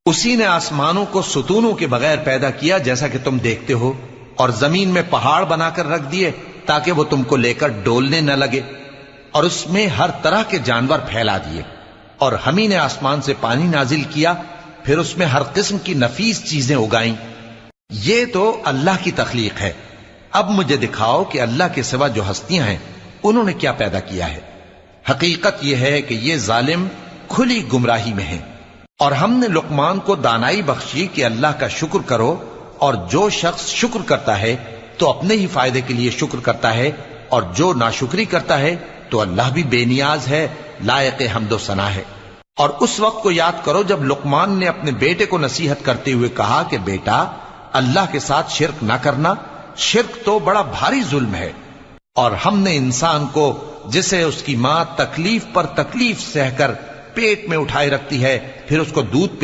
اسی نے آسمانوں کو ستونوں کے بغیر پیدا کیا جیسا کہ تم دیکھتے ہو، اور زمین میں پہاڑ بنا کر رکھ دیے تاکہ وہ تم کو لے کر ڈولنے نہ لگے، اور اس میں ہر طرح کے جانور پھیلا دیے، اور ہم ہی نے آسمان سے پانی نازل کیا، پھر اس میں ہر قسم کی نفیس چیزیں اگائیں۔ یہ تو اللہ کی تخلیق ہے۔ اب مجھے دکھاؤ کہ اللہ کے سوا جو ہستیاں ہیں انہوں نے کیا پیدا کیا ہے۔ حقیقت یہ ہے کہ یہ ظالم کھلی گمراہی میں ہیں۔ اور ہم نے لقمان کو دانائی بخشی کہ اللہ کا شکر کرو، اور جو شخص شکر کرتا ہے تو اپنے ہی فائدے کے لیے شکر کرتا ہے، اور جو ناشکری کرتا ہے تو اللہ بھی بے نیاز ہے، لائق حمد و ثنا ہے۔ اور اس وقت کو یاد کرو جب لقمان نے اپنے بیٹے کو نصیحت کرتے ہوئے کہا کہ بیٹا، اللہ کے ساتھ شرک نہ کرنا، شرک تو بڑا بھاری ظلم ہے۔ اور ہم نے انسان کو جسے اس کی ماں تکلیف پر تکلیف سہ کر پیٹ میں اٹھائے رکھتی ہے، پھر اس کو دودھ